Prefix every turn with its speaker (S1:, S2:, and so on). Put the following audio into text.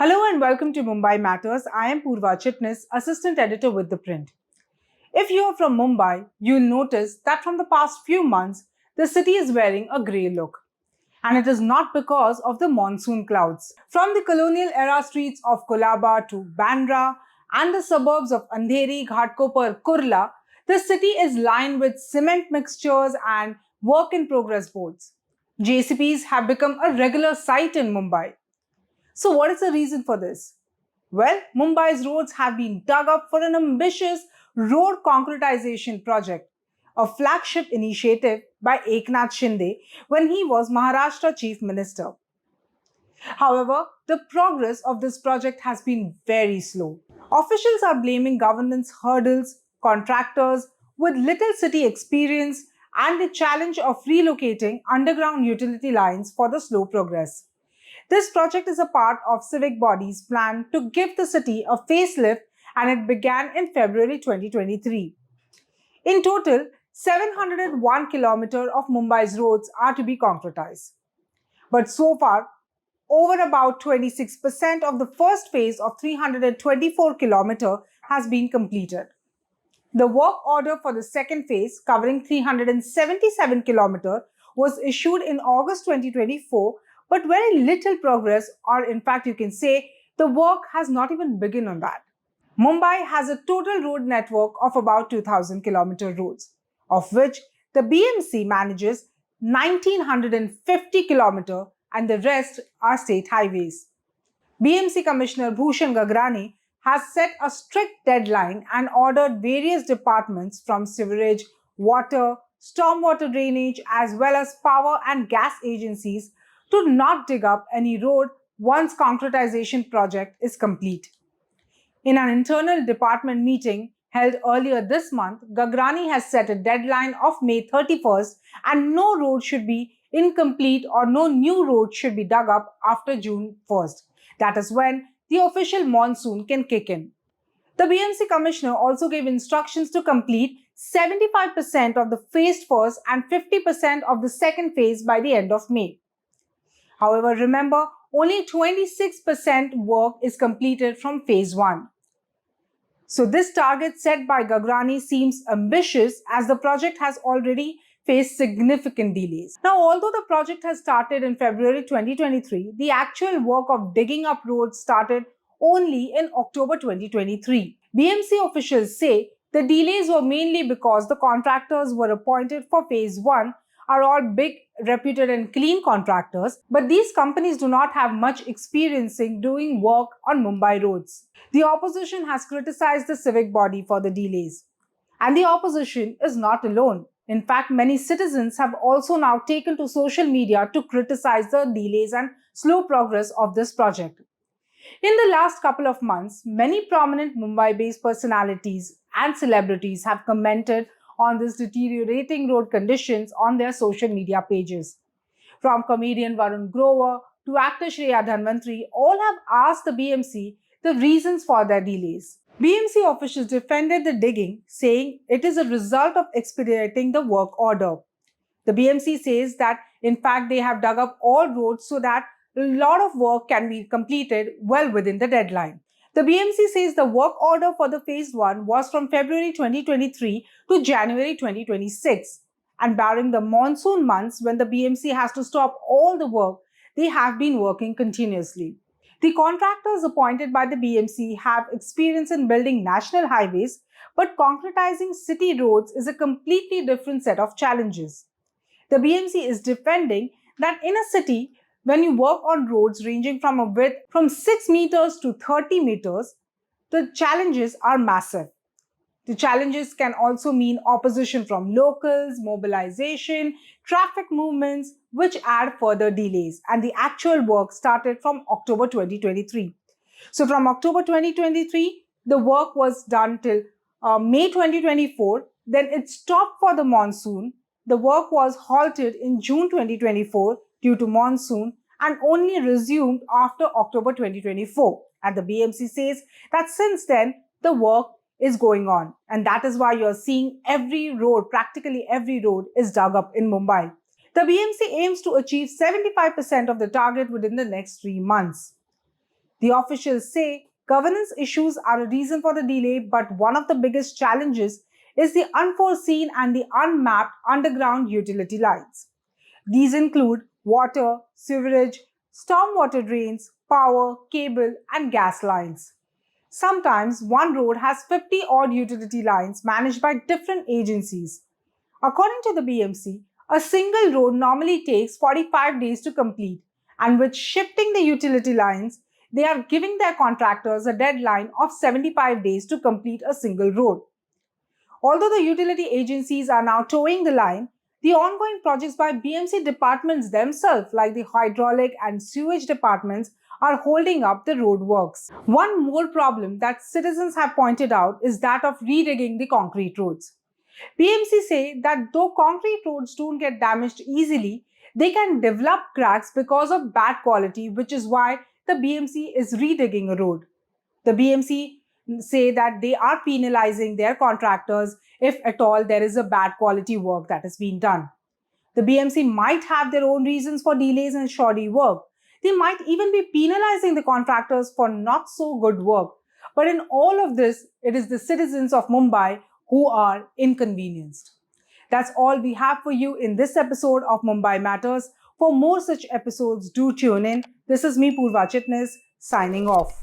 S1: Hello and welcome to Mumbai Matters. I am Purva Chitnis, Assistant Editor with The Print. If you are from Mumbai, you'll notice that from the past few months, the city is wearing a grey look. And it is not because of the monsoon clouds. From the colonial era streets of Colaba to Bandra and the suburbs of Andheri, Ghatkopar, Kurla, the city is lined with cement mixtures and work in progress boards. JCBs have become a regular sight in Mumbai. So, what is the reason for this? Well, Mumbai's roads have been dug up for an ambitious road concretization project, a flagship initiative by Eknath Shinde when he was Maharashtra Chief Minister. However, the progress of this project has been very slow. Officials are blaming governance hurdles, contractors with little city experience, and the challenge of relocating underground utility lines for the slow progress. This project is a part of civic body's plan to give the city a facelift, and it began in February 2023. In total, 701 kilometers of Mumbai's roads are to be concretized. But so far, over about 26% of the first phase of 324 kilometers has been completed. The work order for the second phase, covering 377 kilometers, was issued in August 2024, but very little progress, or in fact, you can say the work has not even begun on that. Mumbai has a total road network of about 2,000 kilometer roads, of which the BMC manages 1,950 kilometers and the rest are state highways. BMC Commissioner Bhushan Gagrani has set a strict deadline and ordered various departments from sewerage, water, stormwater drainage, as well as power and gas agencies to not dig up any road once concretization project is complete. In an internal department meeting held earlier this month, Gagrani has set a deadline of May 31st and no road should be incomplete or no new road should be dug up after June 1st. That is when the official monsoon can kick in. The BMC commissioner also gave instructions to complete 75% of the phase first and 50% of the second phase by the end of May. However, remember, only 26% work is completed from phase 1. So this target set by Gagrani seems ambitious as the project has already faced significant delays. Now, although the project has started in February 2023, the actual work of digging up roads started only in October 2023. BMC officials say the delays were mainly because the contractors were appointed for phase 1 are all big, reputed and clean contractors, but these companies do not have much experience in doing work on Mumbai roads. The opposition has criticized the civic body for the delays. And the opposition is not alone. In fact, many citizens have also now taken to social media to criticize the delays and slow progress of this project. In the last couple of months, many prominent Mumbai-based personalities and celebrities have commented on these deteriorating road conditions on their social media pages. From comedian Varun Grover to actor Shreya Dhanvantri, all have asked the BMC the reasons for their delays. BMC officials defended the digging, saying it is a result of expediting the work order. The BMC says that in fact they have dug up all roads so that a lot of work can be completed well within the deadline. The BMC says the work order for the phase 1 was from February 2023 to January 2026. And barring the monsoon months when the BMC has to stop all the work, they have been working continuously. The contractors appointed by the BMC have experience in building national highways, but concretizing city roads is a completely different set of challenges. The BMC is defending that in a city, when you work on roads ranging from a width from 6 meters to 30 meters, the challenges are massive. The challenges can also mean opposition from locals, mobilization, traffic movements, which add further delays. And the actual work started from October 2023. So from October 2023, the work was done till May 2024. Then it stopped for the monsoon. The work was halted in June 2024 due to monsoon and only resumed after October 2024. And the BMC says that since then, the work is going on. And that is why you're seeing every road, practically every road is dug up in Mumbai. The BMC aims to achieve 75% of the target within the next 3 months. The officials say governance issues are a reason for the delay, but one of the biggest challenges is the unforeseen and the unmapped underground utility lines. These include water, sewerage, stormwater drains, power, cable, and gas lines. Sometimes one road has 50 odd utility lines managed by different agencies. According to the BMC, a single road normally takes 45 days to complete, and with shifting the utility lines, they are giving their contractors a deadline of 75 days to complete a single road. Although the utility agencies are now towing the line, the ongoing projects by BMC departments themselves, like the hydraulic and sewage departments, are holding up the road works. One more problem that citizens have pointed out is that of re-rigging the concrete roads. BMC say that though concrete roads don't get damaged easily, they can develop cracks because of bad quality, which is why the BMC is re-rigging a road. The BMC say that they are penalizing their contractors if at all there is a bad quality work that is being done. The BMC might have their own reasons for delays and shoddy work. They might even be penalizing the contractors for not so good work. But in all of this, it is the citizens of Mumbai who are inconvenienced. That's all we have for you in this episode of Mumbai Matters. For more such episodes, do tune in. This is me, Purva Chitnis, signing off.